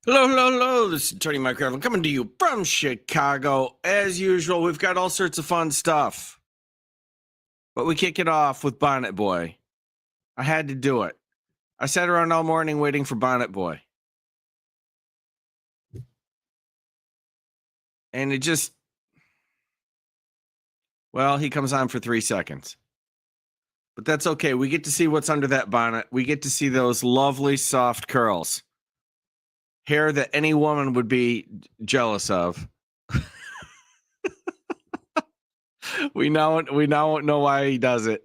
Hello, hello, hello. This is Attorney Mike Gravel coming to you from Chicago. As usual, we've got all sorts of fun stuff. But we kick it off with Bonnet Boy. I had to do it. I sat around all morning waiting for Bonnet Boy. And it just... Well, he comes on for 3 seconds. But that's okay. We get to see what's under that bonnet. We get to see those lovely, soft curls. Hair that any woman would be jealous of. We now know why he does it.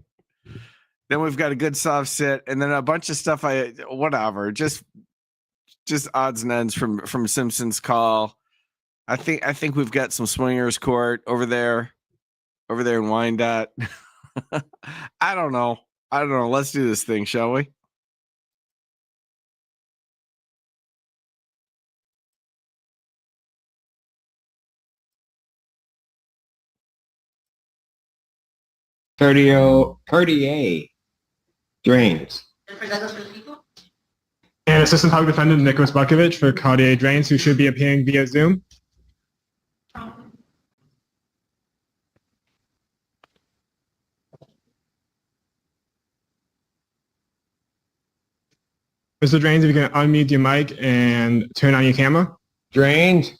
Then we've got a good SovCit, and then a bunch of stuff. Whatever, just odds and ends from Simpson's Call. I think we've got some swingers court over there in Wyandotte. I don't know. Let's do this thing, shall we? Cartier Drains. And Assistant Public Defendant Nicholas Bukovich for Cartier Drains, who should be appearing via Zoom. Mr. Drains, if you can unmute your mic and turn on your camera. Drains.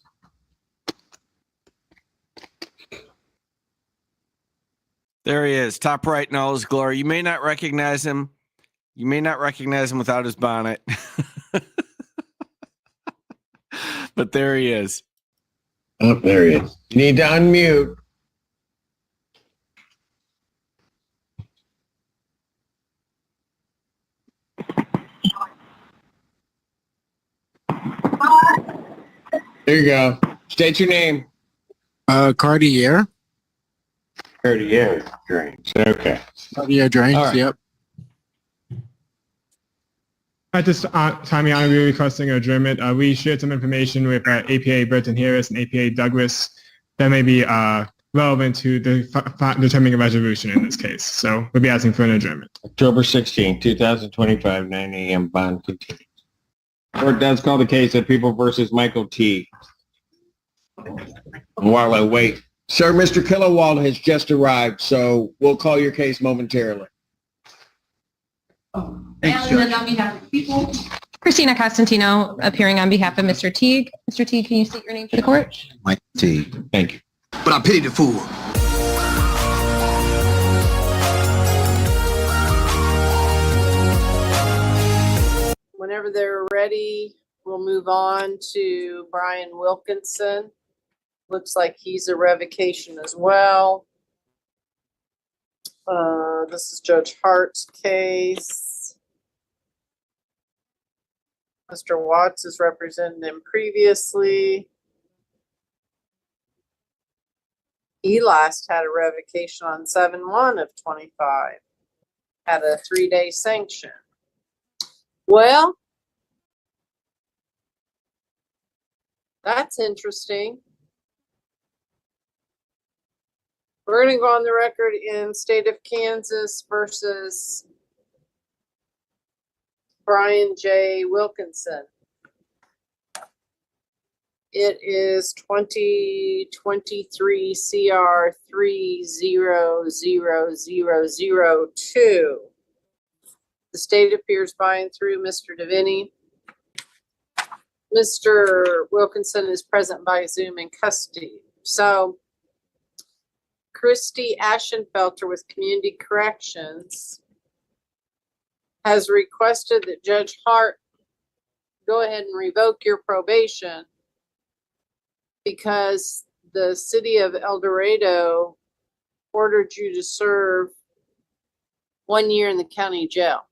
There he is, top right in all his glory. You may not recognize him. Without his bonnet. But there he is. Oh, there he is. You need to unmute. There you go. State your name. Cartier. Cartier Drains. Okay. Cartier Drains, All right. Yep. At this time, Your Honor, we're requesting adjournment. We shared some information with APA Burton Harris and APA Douglas that may be relevant to determining a resolution in this case. So we'll be asking for an adjournment. October 16, 2025, 9 a.m. Bond continues. Court does call the case of People versus Michael T. While I wait, sir, Mr. Killowald has just arrived, so we'll call your case momentarily. Thanks, Judge. On behalf of the people. Christina Costantino, appearing on behalf of Mr. Teague. Mr. Teague, can you state your name for the court? Mike T. Thank you. But I pity the fool. Whenever they're ready, we'll move on to Brian Wilkinson. Looks like he's a revocation as well. This is Judge Hart's case. Mr. Watts has represented him previously. He last had a revocation on 7/1 of 25. Had a 3-day sanction. Well, that's interesting. We're going to go on the record in State of Kansas versus Brian J. Wilkinson. It is 2023 CR 300002. The state appears by and through Mr. Deviney. Mr. Wilkinson is present by Zoom in custody. So, Christy Ashenfelter with Community Corrections has requested that Judge Hart go ahead and revoke your probation because the city of El Dorado ordered you to serve 1 year in the county jail,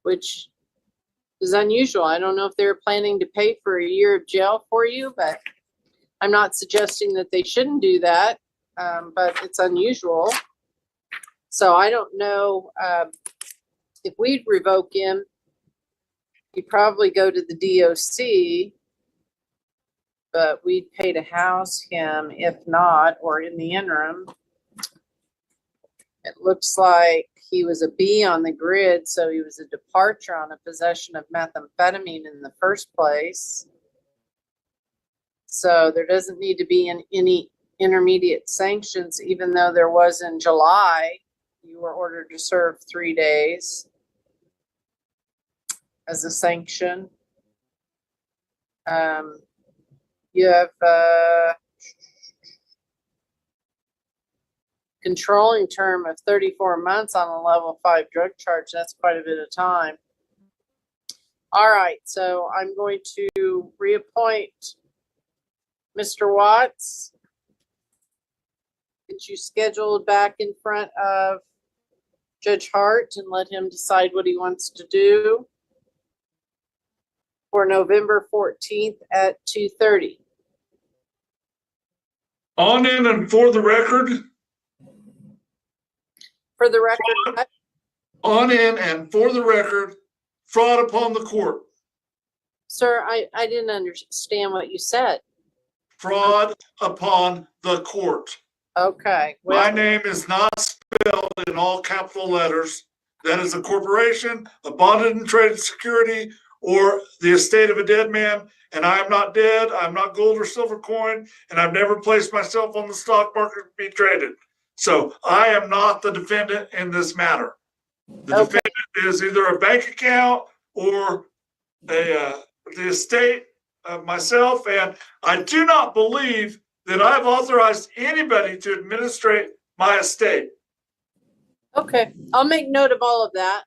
which is unusual. I don't know if they're planning to pay for a year of jail for you, but I'm not suggesting that they shouldn't do that, but it's unusual. So I don't know if we'd revoke him, he'd probably go to the DOC, but we'd pay to house him if not, or in the interim. It looks like he was a B on the grid, so he was a departure on a possession of methamphetamine in the first place. So there doesn't need to be any intermediate sanctions, even though there was in July. You were ordered to serve 3 days as a sanction. You have controlling term of 34 months on a level 5 drug charge. That's quite a bit of time. All right, so I'm going to reappoint Mr. Watts. Get you scheduled back in front of Judge Hart and let him decide what he wants to do for November 14th at 2:30. On in and for the record, For the record, on in and for the record, fraud upon the court. sir, I didn't understand what you said. Fraud upon the court. Okay. My Well, name is not spelled in all capital letters. That is a corporation, a bonded and traded security, or the estate of a dead man. And I am not dead. I'm not gold or silver coin. And I've never placed myself on the stock market to be traded. So I am not the defendant in this matter. The Okay. defendant is either a bank account or the estate of myself. And I do not believe that I've authorized anybody to administrate my estate. okay, I'll make note of all of that.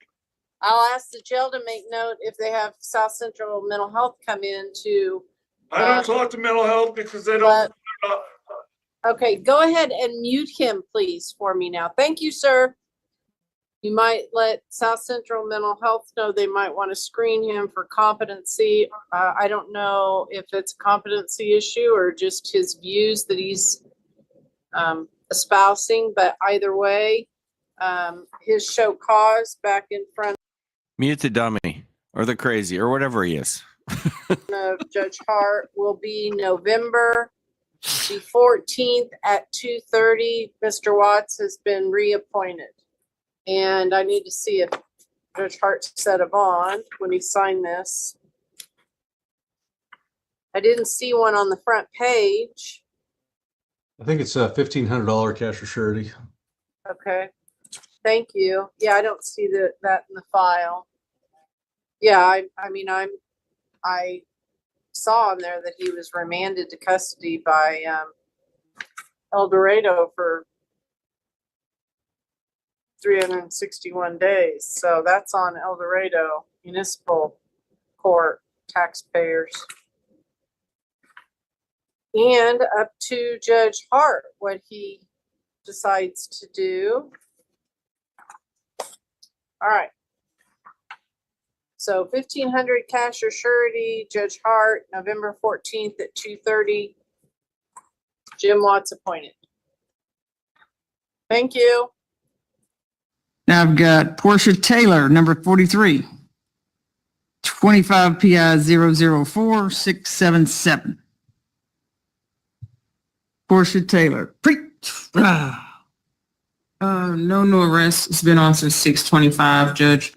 I'll ask the jail to make note if they have South Central Mental Health come in to, I don't talk to mental health because they don't. okay, go ahead and mute him, please, for me now. Thank you, sir. You might let South Central Mental Health know they might want to screen him for competency. I don't know if it's a competency issue or just his views that he's espousing, but either way, his show cause back in front Mute the dummy or the crazy or whatever he is. of Judge Hart will be November the 14th at 2:30. Mr. Watts has been reappointed. And I need to see if Judge Hart set a bond when he signed this. I didn't see one on the front page. I think it's a $1,500 cash or surety. Okay, thank you. Yeah, I don't see that in the file. Yeah, I saw on there that he was remanded to custody by El Dorado for 361 days. So that's on El Dorado Municipal Court taxpayers. And up to Judge Hart, what he decides to do. All right. So 1,500 cash or surety, Judge Hart, November 14th at 2:30. Jim Watts appointed. Thank you. Now I've got Portia Taylor, number 43, 25 PI 004677. Portia Taylor. No new arrests. It's been on since 6/25, Judge.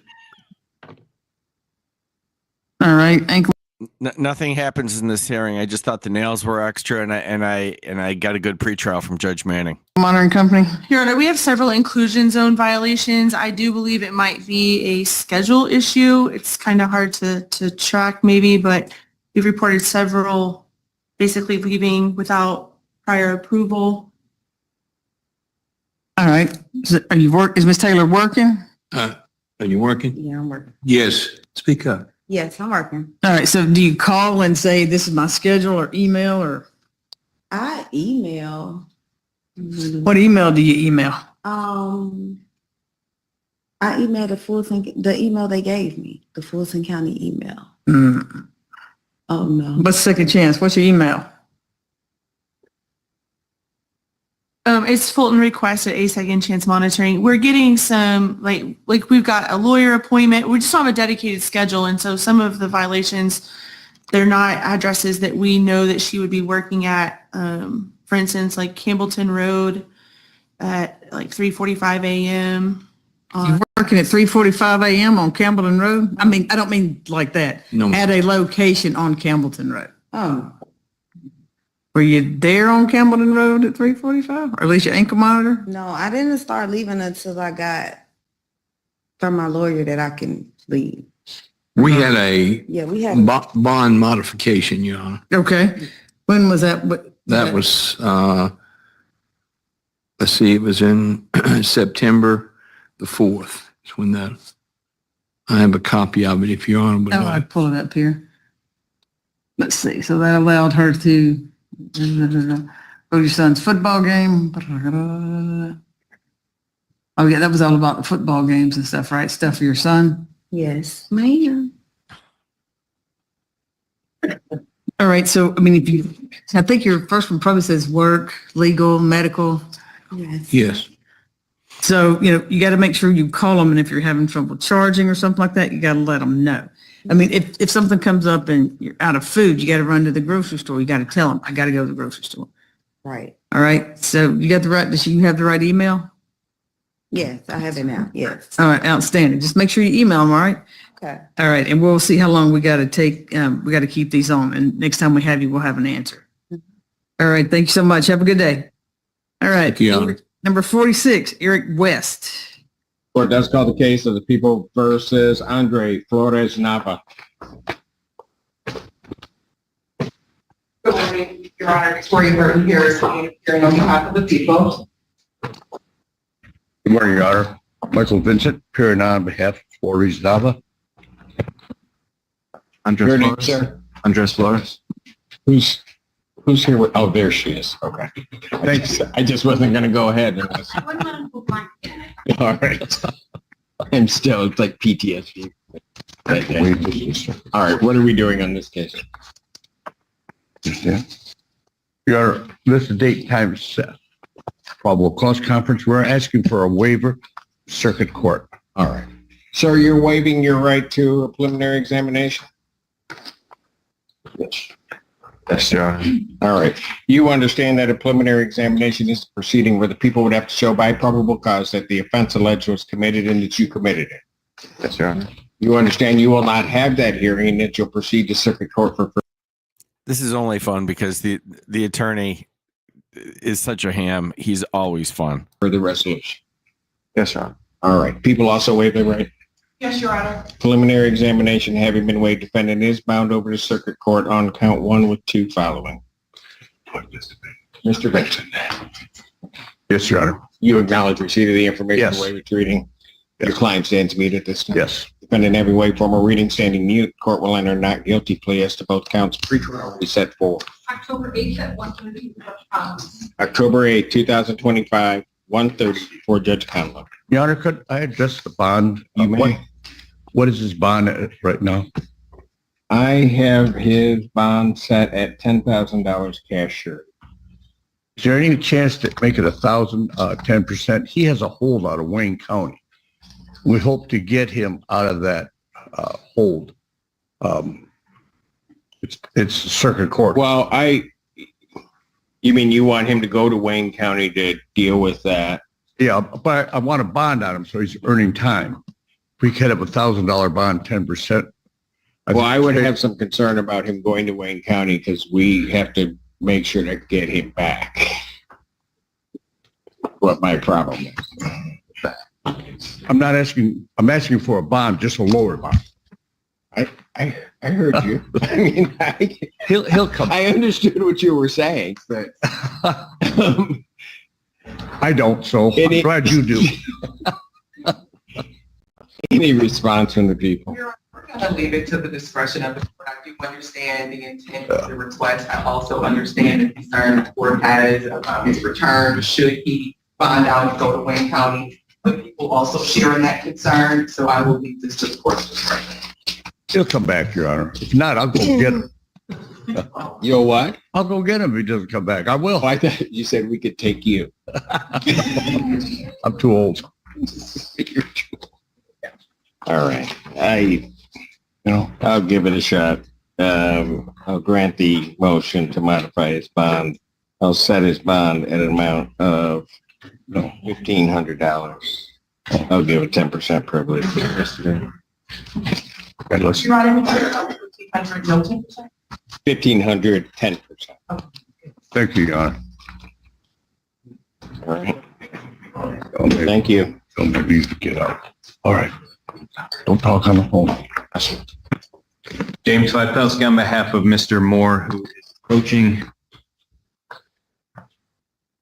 All right, ankle. Nothing happens in this hearing. I just thought the nails were extra, and I got a good pretrial from Judge Manning. Monitoring company. Your Honor, we have several inclusion zone violations. I do believe it might be a schedule issue. It's kind of hard to track maybe, but we've reported several basically leaving without prior approval. All right. Is Ms. Taylor working? Are you working? Yeah, I'm working. Yes. Speak up. Yes, I'm working. All right. So do you call and say this is my schedule or email or I email. what email do you email? I emailed the email they gave me, the Fulton County email. Mm. Oh, no. What's second chance? What's your email? It's Fulton request at A Second Chance Monitoring. We're getting some, like we've got a lawyer appointment. We just don't have a dedicated schedule. And so some of the violations, they're not addresses that we know that she would be working at. For instance, like Campbellton Road at like 3:45 a.m. You Working at 3:45 a.m. on Campbellton Road? I mean, I don't mean like that. No. At a location on Campbellton Road. Oh, Were you there on Campbellton Road at 3:45? Or at least your ankle monitor? no, I didn't start leaving until I got from my lawyer that I can leave. We had a Yeah, we had, bond modification, Your Honor. Okay. When was that? That was, let's see, it was in September the 4th. Is when that, I have a copy of it if Your Honor would Oh, like. I'd pull it up here. Let's see. So that allowed her to go to your son's football game. Oh, yeah, that was all about the football games and stuff, right? Stuff for your son. yes, ma'am. All right. So, I mean, I think your first one probably says work, legal, medical. Yes. Yes. So, you got to make sure you call them, and if you're having trouble charging or something like that, you got to let them know. I mean, if something comes up and you're out of food, you got to run to the grocery store. You got to tell them, I got to go to the grocery store. Right. All right. So you got the right, does you have the right email? Yes, I have it now. Yes. All right. Outstanding. Just make sure you email them. All right. Okay. All right. And we'll see how long we got to take. We got to keep these on. And next time we have you, we'll have an answer. All right. Thank you so much. Have a good day. All right. Thank you, Your Honor. Number 46, Eric West. Court does call the case of the people versus Andre Flores Nava. Good morning, Your Honor. Victoria Burton here, appearing on behalf of the people. Good morning, Your Honor. Michael Vincent, appearing on behalf of Flores Nava. Your name, sir? Andres Flores. Who's here with, oh, there she is. Okay. Thanks. I just wasn't going to go ahead. All right. I'm still, it's like PTSD. All right. What are we doing on this case? Your Honor, this is date and time set. Probable cause conference. We're asking for a waiver, circuit court. All right. So you're waiving your right to a preliminary examination? Yes. Yes, Your Honor. All right. You understand that a preliminary examination is a proceeding where the people would have to show by probable cause that the offense alleged was committed and that you committed it. Yes, Your Honor. You understand you will not have that hearing and that you'll proceed to circuit court for This is only fun because the attorney is such a ham. He's always fun. further resolution. Yes, Your Honor. All right. People also waive their right. Yes, Your Honor. Preliminary examination having been waived, defendant is bound over to circuit court on count 1 with 2 following. Mr. Vincent, Yes, Your Honor. you acknowledge receipt of the information Yes. waiver reading. Your client stands mute at this time. Yes. Defendant every way formal reading standing mute. Court will enter not guilty plea as to both counts pre-trial set for October 8th at 1:30. October 8, 2025, 1:30 before Judge Conlon. Your Honor, could I address the bond? You may. What is his bond at right now? I have his bond set at $10,000 cash sure. Is there any chance to make it 10%? He has a hold out of Wayne County. We hope to get him out of that hold. It's circuit court. Well, you mean you want him to go to Wayne County to deal with that? Yeah, but I want a bond on him so he's earning time. If we could have $1,000 bond, 10%. Well, I would have some concern about him going to Wayne County because we have to make sure to get him back. What my problem is. I'm asking for a bond, just a lower bond. I heard you. I mean, He'll come. I understood what you were saying, but I don't, so I'm glad you do. any response from the people? We're going to leave it to the discretion of the court. I do understand the intent of the request. I also understand the concern the court has about his return. Should he bond out and go to Wayne County? But people also sharing that concern, so I will leave this to the court's discretion. He'll come back, Your Honor. If not, I'll go get him. You'll what? I'll go get him if he doesn't come back. I will. Oh, I thought you said we could take you. I'm too old. All right. I'll give it a shot. I'll grant the motion to modify his bond. I'll set his bond at an amount of $1,500. I'll give a 10% privilege for the rest of it. Okay, let's- You're not even sure about the 1,500, no 10%? 1,500, 10%. Thank you, Your Honor. All right. Don't make- Thank you. Don't make me get out. All right. Don't talk on the phone. James Vitowski on behalf of Mr. Moore, who is approaching.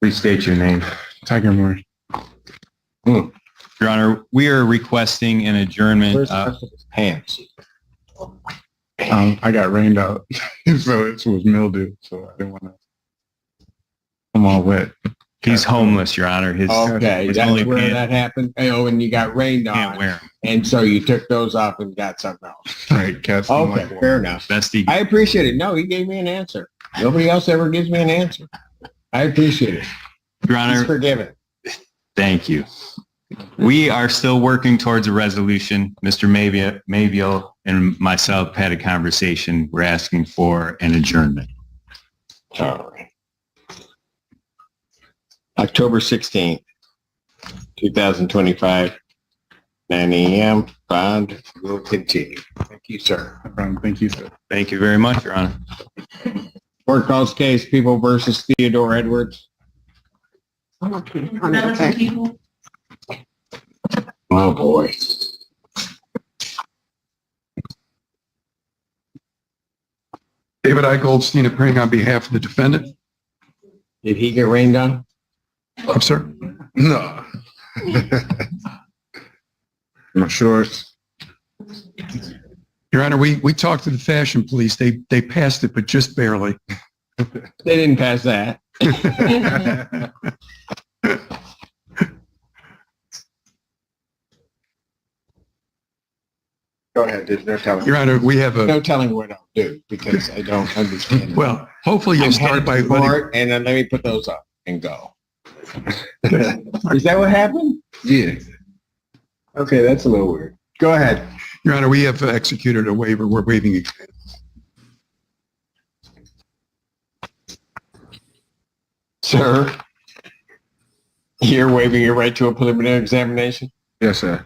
Please state your name. Tiger Moore. Your Honor, we are requesting an adjournment. Where's the rest of his pants? I got rained out, so it was mildew, so I didn't want to. I'm all wet. He's homeless, Your Honor. Okay, his that's only where pants that happened. Oh, and you got rained can't on. wear 'em. And so you took those off and got something else. Right, cats. don't Okay, like fair enough. Best he. I appreciate it. No, he gave me an answer. Nobody else ever gives me an answer. I appreciate it. Your He's Honor, forgiven. thank you. We are still working towards a resolution. Mr. Mayville and myself had a conversation. We're asking for an adjournment. All right. October 16th, 2025, 9 a.m. Bond will continue. Thank you, sir. Thank you, sir. Thank you very much, Your Honor. Court calls case People versus Theodore Edwards. People. Oh, boy. David I. Goldstein appearing on behalf of the defendant. Did he get rained on? I'm sorry. No. My shorts. Your Honor, we talked to the fashion police. They passed it, but just barely. They didn't pass that. Go ahead. There's no telling. Your Honor, we have No a, telling what I'll do because I don't understand. well, hopefully you'll I'm start headed by to letting, court, and then let me put those up and go. Is that what happened? yeah. Okay, that's a little weird. Go ahead. Your Honor, we have executed a waiver. We're waiving it. Sir, you're waiving your right to a preliminary examination? Yes, sir.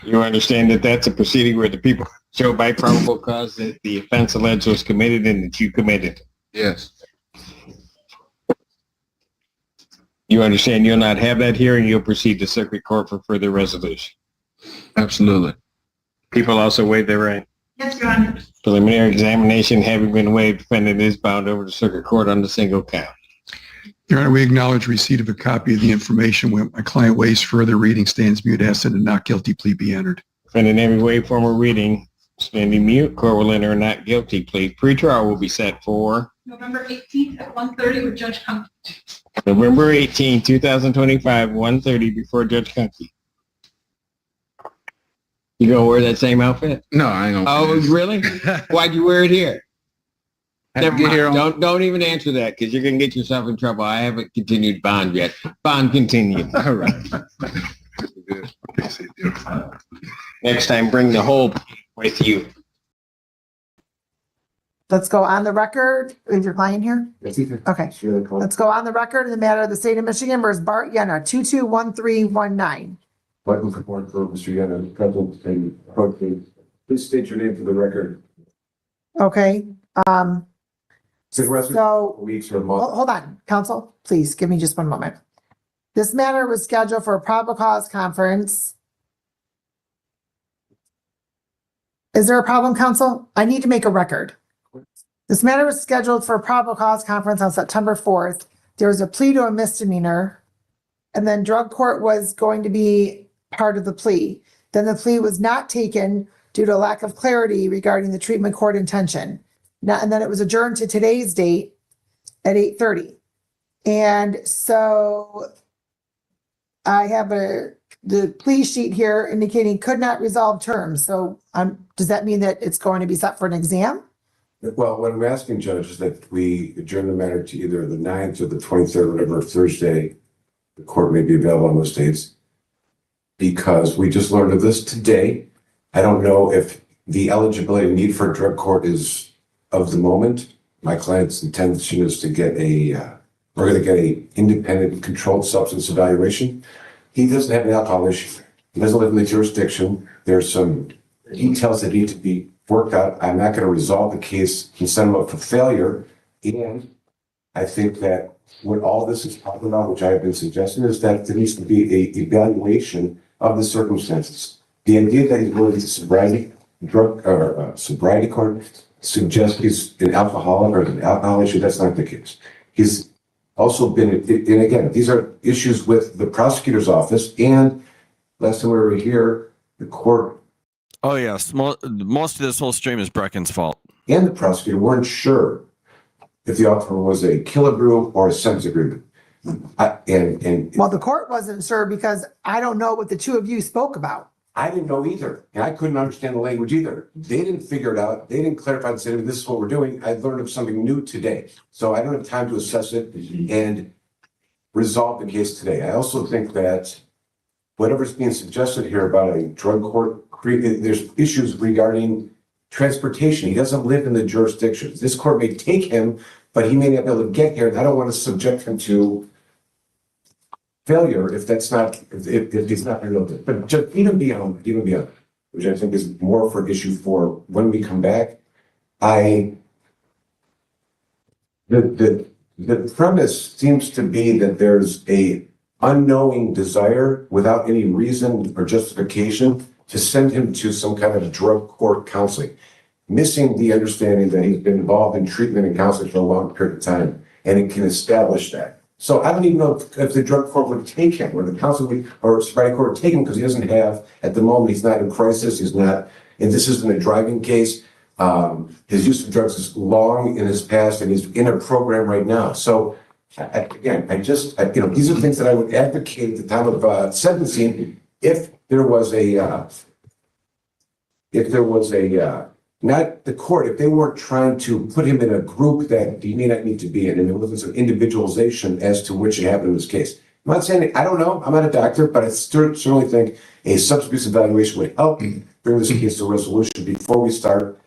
You understand that that's a proceeding where the people show by probable cause that the offense alleged was committed and that you committed. Yes. You understand you'll not have that hearing, you'll proceed to circuit court for further resolution. Absolutely. People also waive their right. Yes, Your Honor. Preliminary examination having been waived, defendant is bound over to circuit court on the single count. Your Honor, we acknowledge receipt of a copy of the information. When my client waives further reading, stands mute, asks that a not guilty plea be entered. Defendant having waived formal reading, standing mute, court will enter a not guilty plea. Pretrial will be set for November 18th at 1:30 with Judge Hunt. November 18, 2025, 1:30 before Judge Kunke. You gonna wear that same outfit? No, I ain't gonna. Oh, really? Why'd you wear it here? Never get mind. here on- Don't even answer that because you're gonna get yourself in trouble. I haven't continued bond yet. Bond continued. All right. Next time, bring the whole with you. Let's go on the record. Is your client here? Okay. Let's go on the record in the matter of the state of Michigan versus Bart Yenna, 221319. Michael support for Mr. Yenna, present and approaching. Please state your name for the record. Okay. So, Weeks or months. hold on, counsel, please give me just one moment. This matter was scheduled for a probable cause conference. Is there a problem, counsel? I need to make a record. This matter was scheduled for a probable cause conference on September 4th. There was a plea to a misdemeanor, and then drug court was going to be part of the plea. Then the plea was not taken due to lack of clarity regarding the treatment court intention. Now, and then it was adjourned to today's date at 8:30. And so I have the plea sheet here indicating could not resolve terms. So does that mean that it's going to be set for an exam? Well, what I'm asking, Judge, is that we adjourn the matter to either the 9th or the 23rd, whatever Thursday the court may be available on those dates. Because we just learned of this today. I don't know if the eligibility need for drug court is of the moment. My client's intention is to get we're going to get a independent controlled substance evaluation. He doesn't have an alcohol issue. He doesn't live in the jurisdiction. There's some details that need to be worked out. I'm not going to resolve the case and send him up for failure. And I think that what all this is talking about, which I have been suggesting, is that there needs to be a evaluation of the circumstances. The idea that he's going to sobriety court suggests he's an alcoholic or an alcohol issue. That's not the case. He's also been, and again, these are issues with the prosecutor's office. And last time we were here, the court. Oh, yes. Most of this whole stream is Brecken's fault. And the prosecutor weren't sure if the offer was a killabrew or a sentence agreement. Well, the court wasn't sure because I don't know what the two of you spoke about. I didn't know either, and I couldn't understand the language either. They didn't figure it out. They didn't clarify and say, this is what we're doing. I learned of something new today. So I don't have time to assess it and resolve the case today. I also think that whatever's being suggested here about a drug court, there's issues regarding transportation. He doesn't live in the jurisdiction. This court may take him, but he may not be able to get here. And I don't want to subject him to failure if that's not, if he's not real. But just even beyond, which I think is more for issue for when we come back. The premise seems to be that there's a unknowing desire without any reason or justification to send him to some kind of drug court counseling, missing the understanding that he's been involved in treatment and counseling for a long period of time, and it can establish that. So I don't even know if the drug court would take him, or the counseling or sobriety court would take him, because he doesn't have, at the moment, he's not in crisis, he's not, and this isn't a driving case. His use of drugs is long in his past, and he's in a program right now. So again, these are things that I would advocate at the time of sentencing if there was a, not the court, if they weren't trying to put him in a group that he may not need to be in, and there wasn't some individualization as to which it happened in this case. I'm not saying, I don't know, I'm not a doctor, but I certainly think a substance abuse evaluation would help bring this case to resolution before we start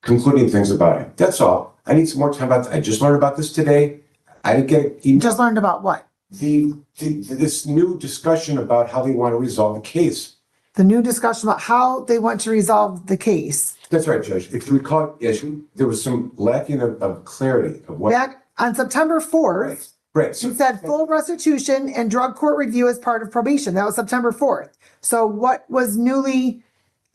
concluding things about it. That's all. I need some more time about, I just learned about this today. I didn't get. You just learned about what? This new discussion about how they want to resolve the case. The new discussion about how they want to resolve the case. That's right, Judge. If you recall, yes, there was some lacking of clarity of what. Back on September 4th, right. It said full restitution and drug court review as part of probation. That was September 4th. So what was newly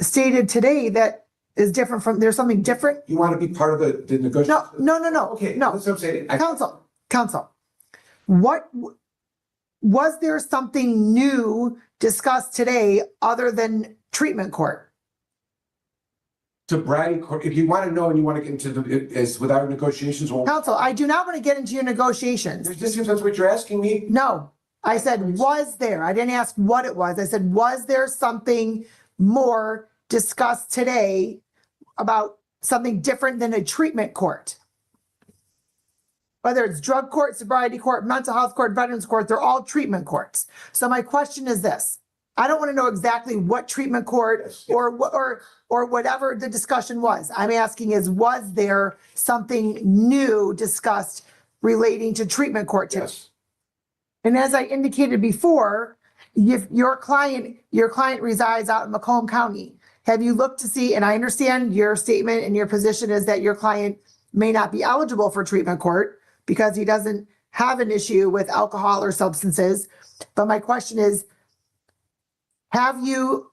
stated today that is different from, there's something different? You want to be part of the negotiation? No. Okay, no. That's what I'm saying. Counsel, what was there something new discussed today other than treatment court? Sobriety court, if you want to know and you want to get into is without negotiations. Well, Counsel, I do not want to get into your negotiations. This seems that's what you're asking me. No, I said, was there? I didn't ask what it was. I said, was there something more discussed today about something different than a treatment court? Whether it's drug court, sobriety court, mental health court, veterans court, they're all treatment courts. So my question is this. I don't want to know exactly what treatment court or whatever the discussion was. I'm asking is, was there something new discussed relating to treatment court today? Yes. And as I indicated before, if your client resides out in Macomb County, have you looked to see, and I understand your statement and your position is that your client may not be eligible for treatment court because he doesn't have an issue with alcohol or substances. But my question is, have you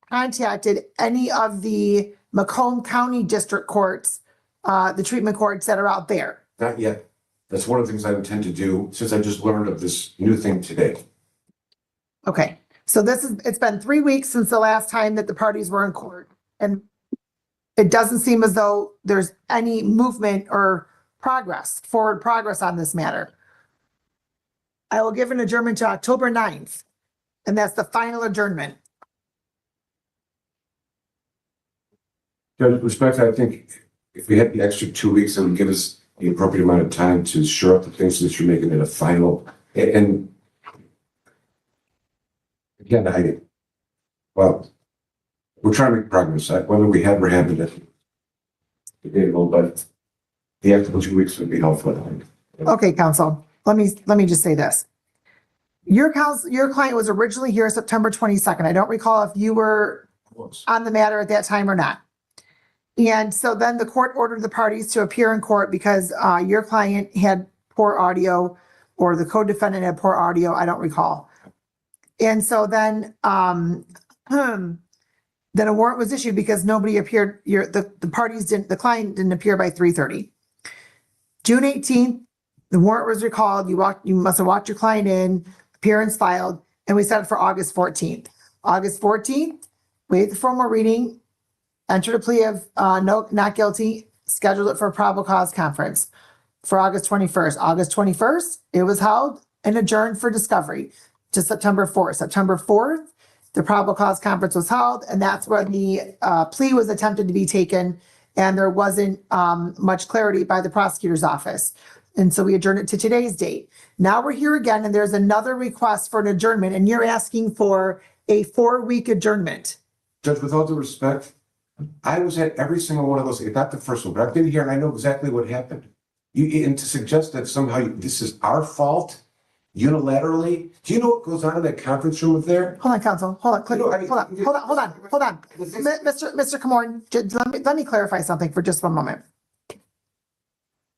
contacted any of the Macomb County district courts, the treatment courts that are out there? Not yet. That's one of the things I intend to do since I just learned of this new thing today. Okay, so it's been 3 weeks since the last time that the parties were in court, and it doesn't seem as though there's any movement or forward progress on this matter. I will give an adjournment to October 9th, and that's the final adjournment. Judge, respectfully, I think if we had the extra 2 weeks, it would give us the appropriate amount of time to shore up the things that you're making it a final. And again, we're trying to make progress. Whether we have or haven't, it's debatable, but the extra 2 weeks would be helpful. Okay, counsel, let me just say this. Your client was originally here September 22nd. I don't recall if you were on the matter at that time or not. And so then the court ordered the parties to appear in court because your client had poor audio or the co-defendant had poor audio. I don't recall. And so then then a warrant was issued because nobody appeared. The client didn't appear by 3:30. June 18th, the warrant was recalled. You must have walked your client in, appearance filed, and we set it for August 14th. August 14th, we had the formal reading, entered a plea of not guilty, scheduled it for a probable cause conference for August 21st. August 21st, it was held and adjourned for discovery to September 4th. September 4th, the probable cause conference was held, and that's when the plea was attempted to be taken, and there wasn't much clarity by the prosecutor's office. And so we adjourned it to today's date. Now we're here again, and there's another request for an adjournment, and you're asking for a 4-week adjournment. Judge, with all due respect, I was at every single one of those, not the first one, but I've been here and I know exactly what happened. And to suggest that somehow this is our fault unilaterally, do you know what goes on in that conference room up there? Hold on, counsel. Hold on. Hold on. Mr. Kamorn, let me clarify something for just one moment.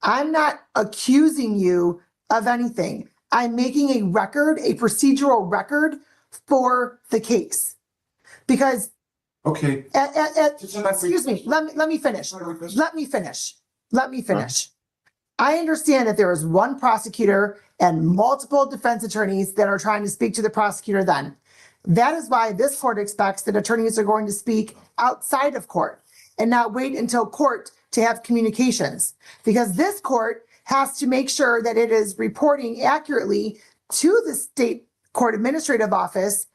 I'm not accusing you of anything. I'm making a record, a procedural record for the case. Because okay. Excuse me, let me finish. Let me finish. I understand that there is one prosecutor and multiple defense attorneys that are trying to speak to the prosecutor then. That is why this court expects that attorneys are going to speak outside of court and not wait until court to have communications. Because this court has to make sure that it is reporting accurately to the state court administrative office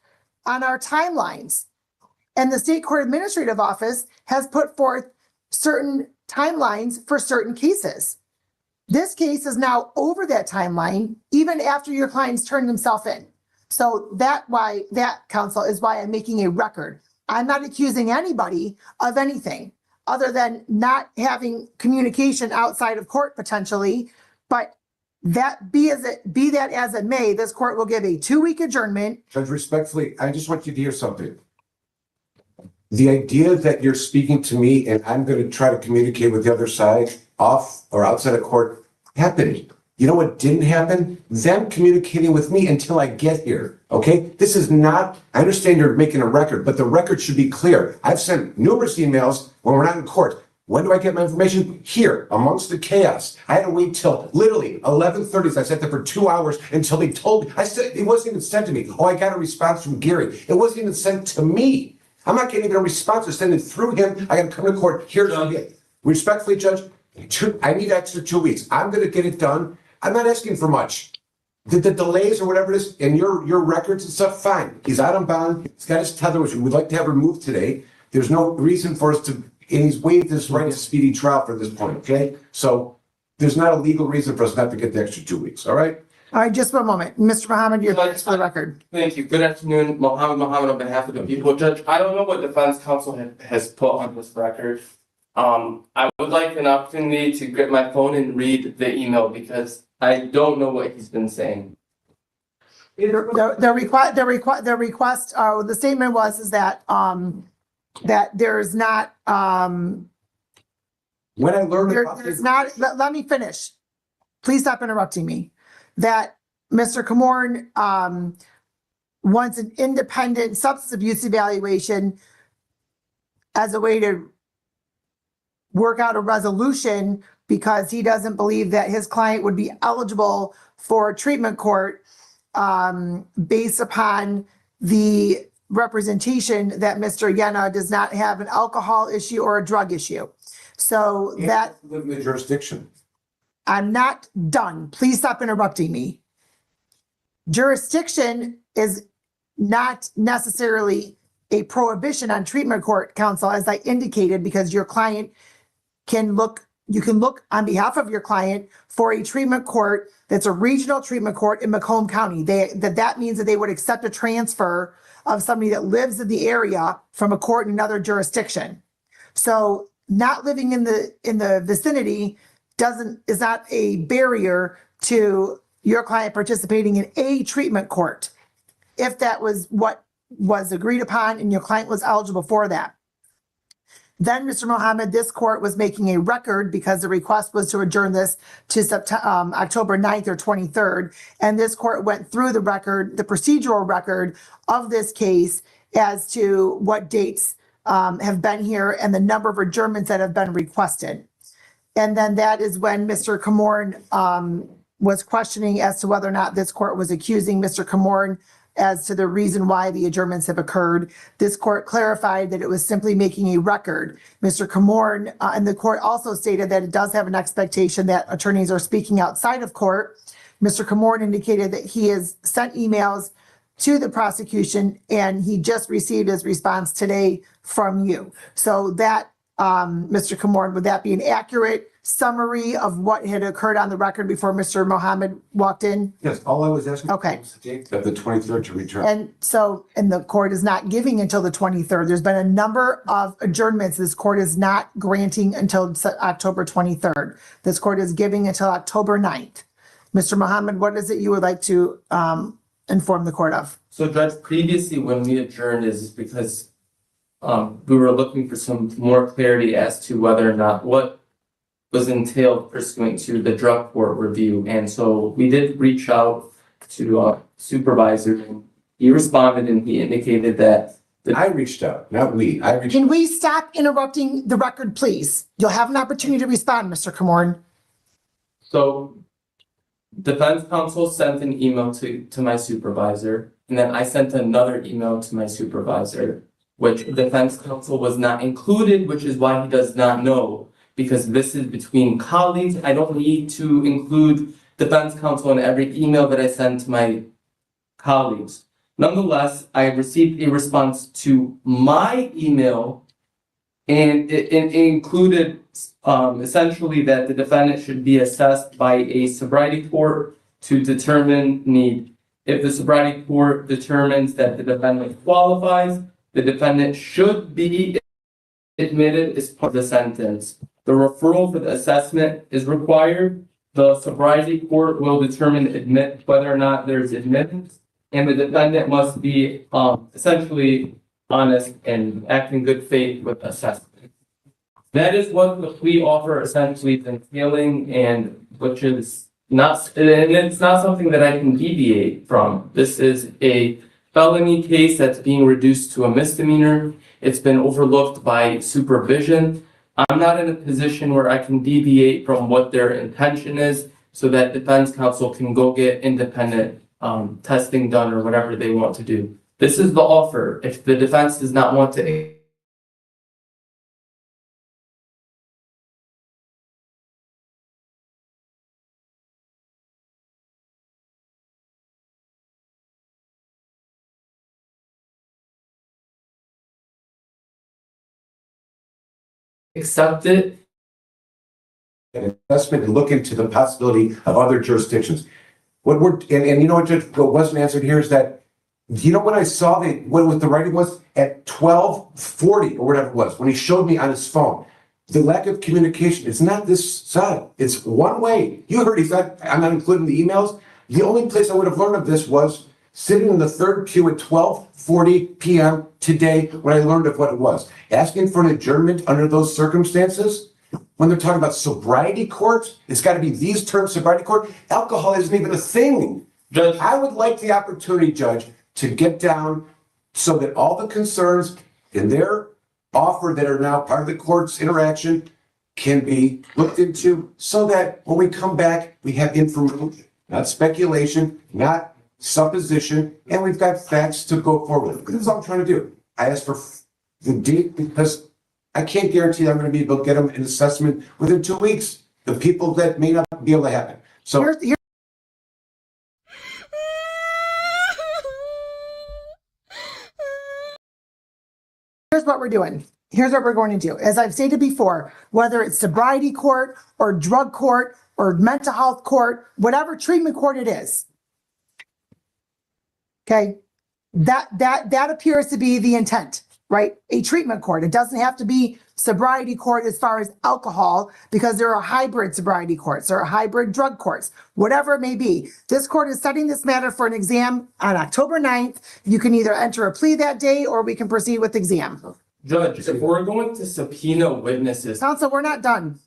on our timelines. And the state court administrative office has put forth certain timelines for certain cases. This case is now over that timeline, even after your client's turned himself in. So that counsel is why I'm making a record. I'm not accusing anybody of anything other than not having communication outside of court potentially. But that be that as it may, this court will give a 2-week adjournment. Judge, respectfully, I just want you to hear something. The idea that you're speaking to me and I'm going to try to communicate with the other side off or outside of court happened. You know what didn't happen? Them communicating with me until I get here. Okay? This is not, I understand you're making a record, but the record should be clear. I've sent numerous emails when we're not in court. When do I get my information? Here, amongst the chaos. I had to wait till literally 11:30. I sat there for 2 hours until they told me. I said, it wasn't even sent to me. Oh, I got a response from Gary. It wasn't even sent to me. I'm not getting a response. I send it through him. I got to come to court. Here's what I get. Respectfully, Judge, I need extra 2 weeks. I'm going to get it done. I'm not asking for much. The delays or whatever it is, and your records and stuff, fine. He's out on bond. He's got his tether, which we'd like to have removed today. There's no reason for us to, and he's waived his right to speedy trial for this point, okay? So there's not a legal reason for us not to get the extra 2 weeks, all right? All right, just one moment. Mr. Muhammad, you're next for the record. Thank you. Good afternoon, Mohammed on behalf of the people. Judge, I don't know what defense counsel has put on this record. I would like an opportunity to get my phone and read the email because I don't know what he's been saying. The request, the statement was that that there's not when I learned there's not. Let me finish. Please stop interrupting me. That Mr. Kamorn wants an independent substance abuse evaluation as a way to work out a resolution because he doesn't believe that his client would be eligible for treatment court based upon the representation that Mr. Yena does not have an alcohol issue or a drug issue. So that live in the jurisdiction. I'm not done. Please stop interrupting me. Jurisdiction is not necessarily a prohibition on treatment court, counsel, as I indicated, because your client you can look on behalf of your client for a treatment court that's a regional treatment court in Macomb County. That means that they would accept a transfer of somebody that lives in the area from a court in another jurisdiction. So not living in the vicinity is not a barrier to your client participating in a treatment court, if that was what was agreed upon and your client was eligible for that. Then, Mr. Mohammed, this court was making a record because the request was to adjourn this to October 9th or 23rd. And this court went through the record, the procedural record of this case as to what dates have been here and the number of adjournments that have been requested. And then that is when Mr. Comorn was questioning as to whether or not this court was accusing Mr. Comorn as to the reason why the adjournments have occurred. This court clarified that it was simply making a record. Mr. Comorn, and the court also stated that it does have an expectation that attorneys are speaking outside of court. Mr. Comorn indicated that he has sent emails to the prosecution and he just received his response today from you. So that, Mr. Comorn, would that be an accurate summary of what had occurred on the record before Mr. Mohammed walked in? Yes, all I was asking. Okay. Was the date of the 23rd to return. And so, and the court is not giving until the 23rd. There's been a number of adjournments. This court is not granting until October 23rd. This court is giving until October 9th. Mr. Mohammed, what is it you would like to inform the court of? So Judge, previously when we adjourned is because we were looking for some more clarity as to whether or not what was entailed pursuant to the drug court review. And so we did reach out to supervisor and he responded and he indicated that I reached out, not we. I reached. Can we stop interrupting the record, please? You'll have an opportunity to respond, Mr. Comorn. So defense counsel sent an email to my supervisor, and then I sent another email to my supervisor, which defense counsel was not included, which is why he does not know, because this is between colleagues. I don't need to include defense counsel in every email that I send to my colleagues. Nonetheless, I received a response to my email, and it included essentially that the defendant should be assessed by a sobriety court to determine need. If the sobriety court determines that the defendant qualifies, the defendant should be admitted as part of the sentence. The referral for the assessment is required. The sobriety court will determine whether or not there's admittance, and the defendant must be essentially honest and act in good faith with assessment. That is what the plea offer essentially is entailing, and which is not, and it's not something that I can deviate from. This is a felony case that's being reduced to a misdemeanor. It's been overlooked by supervision. I'm not in a position where I can deviate from what their intention is so that defense counsel can go get independent testing done or whatever they want to do. This is the offer. If the defense does not want to accept it, An investment and look into the possibility of other jurisdictions. What we're, and you know what, Judge, what wasn't answered here is that, you know, when I saw what the writing was at 12:40 or whatever it was, when he showed me on his phone, the lack of communication, it's not this side, it's one way. You heard, he said, I'm not including the emails. The only place I would have learned of this was sitting in the third pew at 12:40 p.m. today when I learned of what it was. Asking for an adjournment under those circumstances, when they're talking about sobriety court, it's got to be these terms, sobriety court. Alcohol isn't even a thing. Judge, I would like the opportunity, Judge, to get down so that all the concerns in their offer that are now part of the court's interaction can be looked into so that when we come back, we have information, not speculation, not supposition, and we've got facts to go forward. This is all I'm trying to do. I asked for the date because I can't guarantee I'm going to be able to get them an assessment within 2 weeks. The people that may not be able to happen. So here's what we're doing. Here's what we're going to do. As I've stated before, whether it's sobriety court or drug court or mental health court, whatever treatment court it is. Okay, that appears to be the intent, right? A treatment court. It doesn't have to be sobriety court as far as alcohol, because there are hybrid sobriety courts, there are hybrid drug courts, whatever it may be. This court is setting this matter for an exam on October 9th. You can either enter a plea that day or we can proceed with exam. Judge, if we're going to subpoena witnesses, Counsel, we're not done.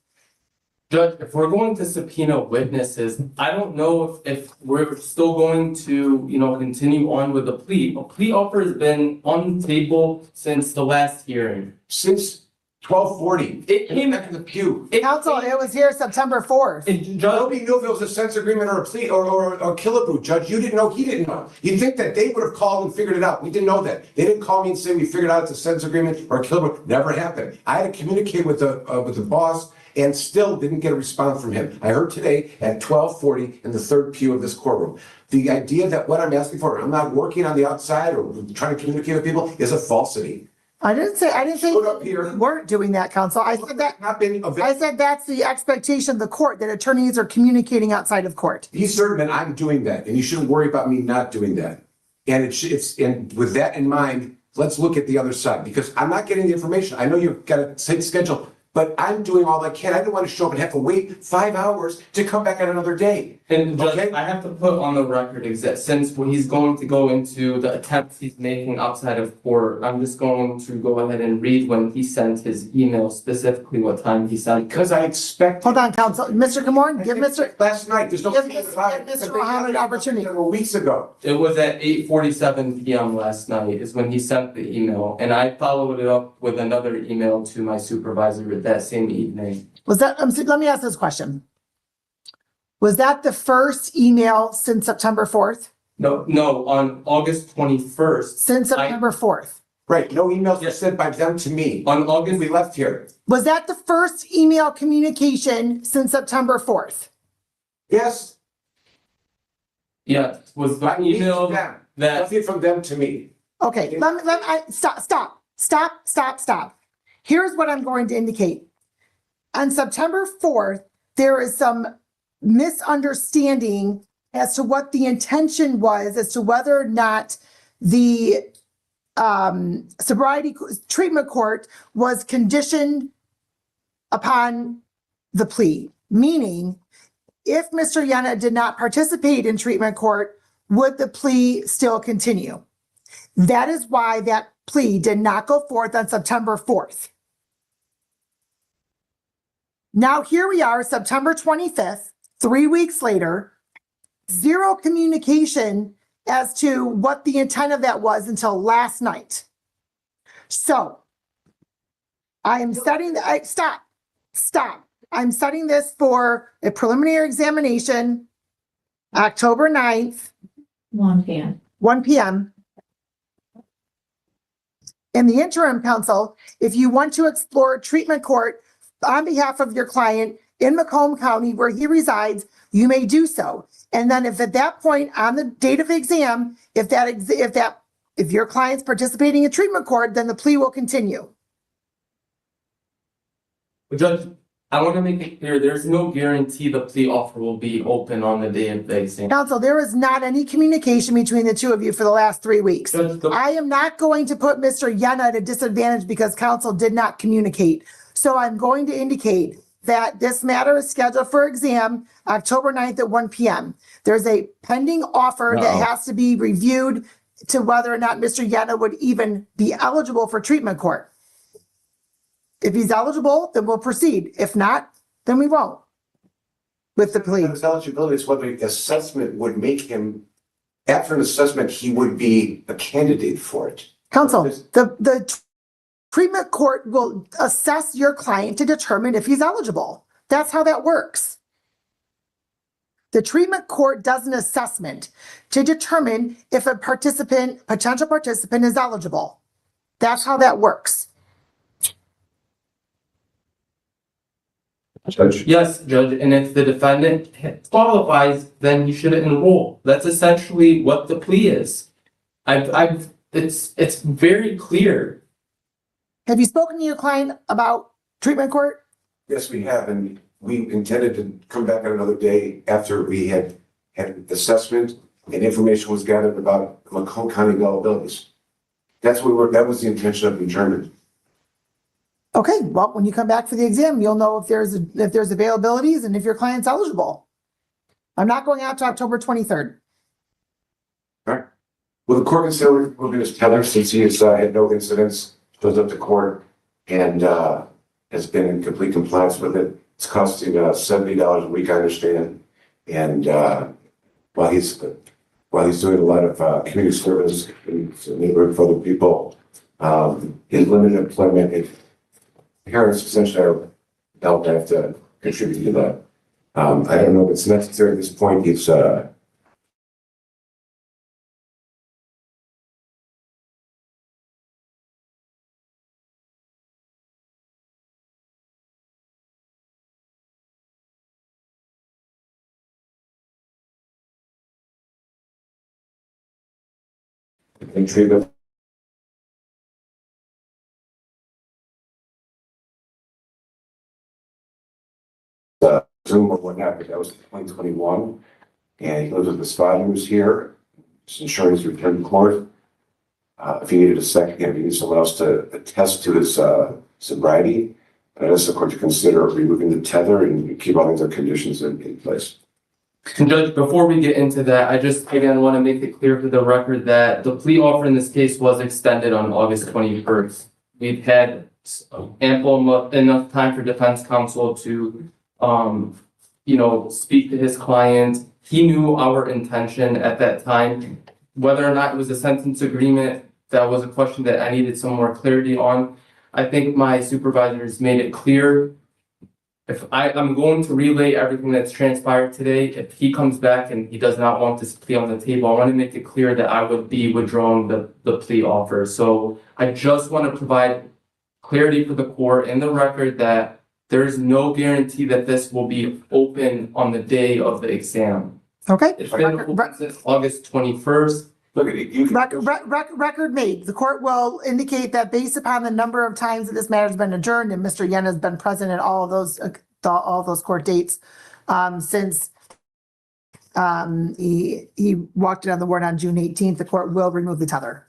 Judge, if we're going to subpoena witnesses, I don't know if we're still going to, continue on with the plea. A plea offer has been on the table since the last hearing. Since 12:40. It came back in the pew. Counsel, it was here September 4th. Nobody knew if it was a sense agreement or a plea or a killaboo, Judge. You didn't know, he didn't know. You'd think that they would have called and figured it out. We didn't know that. They didn't call me and say we figured out it's a sense agreement or a killaboo. Never happened. I had to communicate with the boss and still didn't get a response from him. I heard today at 12:40 in the third pew of this courtroom. The idea that what I'm asking for, I'm not working on the outside or trying to communicate with people, is a falsity. I didn't say up here. we weren't doing that, counsel. I said that's the expectation of the court, that attorneys are communicating outside of court. He's certain that I'm doing that, and you shouldn't worry about me not doing that. And and with that in mind, let's look at the other side, because I'm not getting the information. I know you've got a tight schedule, but I'm doing all I can. I don't want to show up and have to wait 5 hours to come back on another day. And Judge, I have to put on the record that since when he's going to go into the attempts he's making outside of court, I'm just going to go ahead and read when he sent his email, specifically what time he sent. Because I expect. Hold on, counsel. Mr. Kamorn, give Mr. Last night, there's no. Give Mr. Muhammad an opportunity. Weeks ago. It was at 8:47 p.m. last night is when he sent the email, and I followed it up with another email to my supervisor that same evening. Was that, let me ask this question. Was that the first email since September 4th? No, on August 21st. Since September 4th? Right, no emails were sent by them to me. On August. We left here. Was that the first email communication since September 4th? Yes. Yeah, was the email that. Nothing from them to me. Okay, stop. Here's what I'm going to indicate. On September 4th, there is some misunderstanding as to what the intention was, as to whether or not the sobriety treatment court was conditioned upon the plea. Meaning, if Mr. Yana did not participate in treatment court, would the plea still continue? That is why that plea did not go forth on September 4th. Now here we are, September 25th, 3 weeks later, zero communication as to what the intent of that was until last night. So I am setting, stop. I'm setting this for a preliminary examination, October 9th. 1 p.m. 1 p.m. In the interim, counsel, if you want to explore treatment court on behalf of your client in Macomb County where he resides, you may do so. And then if at that point on the date of the exam, if your client's participating in treatment court, then the plea will continue. Judge, I want to make it clear, there's no guarantee the plea offer will be open on the day of the exam. Counsel, there is not any communication between the two of you for the last 3 weeks. I am not going to put Mr. Yana at a disadvantage because counsel did not communicate. So I'm going to indicate that this matter is scheduled for exam October 9th at 1 p.m. There's a pending offer that has to be reviewed to whether or not Mr. Yana would even be eligible for treatment court. If he's eligible, then we'll proceed. If not, then we won't with the plea. His eligibility is whether the assessment would make him, after an assessment, he would be a candidate for it. Counsel, the treatment court will assess your client to determine if he's eligible. That's how that works. The treatment court does an assessment to determine if a potential participant is eligible. That's how that works. Judge? Yes, Judge, and if the defendant qualifies, then he should enroll. That's essentially what the plea is. It's very clear. Have you spoken to your client about treatment court? Yes, we have, and we intended to come back on another day after we had assessment and information was gathered about Macomb County availabilities. That was the intention of adjournment. Okay, well, when you come back for the exam, you'll know if there's availabilities and if your client's eligible. I'm not going out to October 23rd. All right. Will the court consider removing his tether since he has had no incidents, shows up to court, and has been in complete compliance with it? It's costing $70 a week, I understand. And while he's doing a lot of community service in the neighborhood for other people, his limited employment, parents essentially don't have to contribute to that. I don't know if it's necessary at this point. It's in treatment. Zoom or whatnot, but that was 2021. And he lives with his father who's here. He's ensuring his return to court. If he needed a second, he needs someone else to attest to his sobriety. But I ask the court to consider removing the tether and keep all these other conditions in place. And Judge, before we get into that, I just again want to make it clear for the record that the plea offer in this case was extended on August 21st. We've had ample enough time for defense counsel to speak to his client. He knew our intention at that time. Whether or not it was a sentence agreement, that was a question that I needed some more clarity on. I think my supervisors made it clear. If I'm going to relay everything that's transpired today, if he comes back and he does not want this plea on the table, I want to make it clear that I would be withdrawing the plea offer. So I just want to provide clarity for the court and the record that there is no guarantee that this will be open on the day of the exam. Okay. It's been open since August 21st. Look at it. Record made. The court will indicate that based upon the number of times that this matter has been adjourned and Mr. Yen has been present at all of those court dates since he walked in on the warrant on June 18th, the court will remove the tether.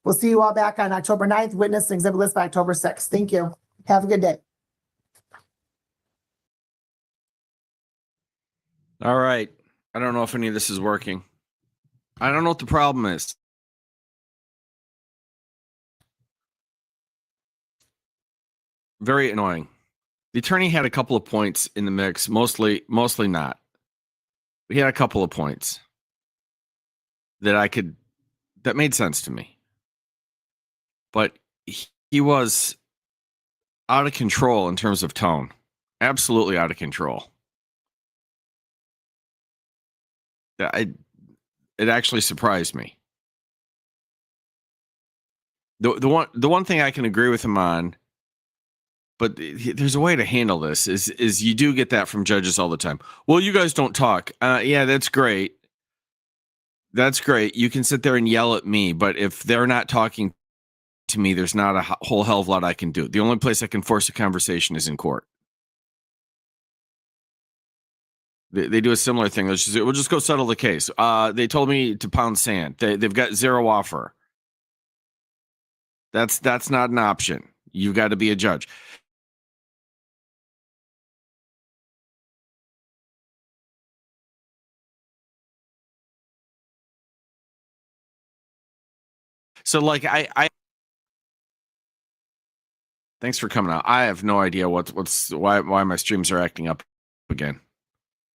We'll see you all back on October 9th, witness and exhibit list by October 6th. Thank you. Have a good day. All right. I don't know if any of this is working. I don't know what the problem is. Very annoying. The attorney had a couple of points in the mix, mostly not. He had a couple of points that made sense to me. But he was out of control in terms of tone. Absolutely out of control. It actually surprised me. The one thing I can agree with him on, but there's a way to handle this, is you do get that from judges all the time. Well, you guys don't talk. Yeah, that's great. That's great. You can sit there and yell at me, but if they're not talking to me, there's not a whole hell of a lot I can do. The only place I can force a conversation is in court. They do a similar thing. We'll just go settle the case. They told me to pound sand. They've got zero offer. That's not an option. You've got to be a judge. So like I thanks for coming out. I have no idea why my streams are acting up again.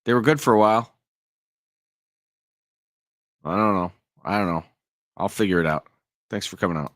They were good for a while. I don't know. I'll figure it out. Thanks for coming out.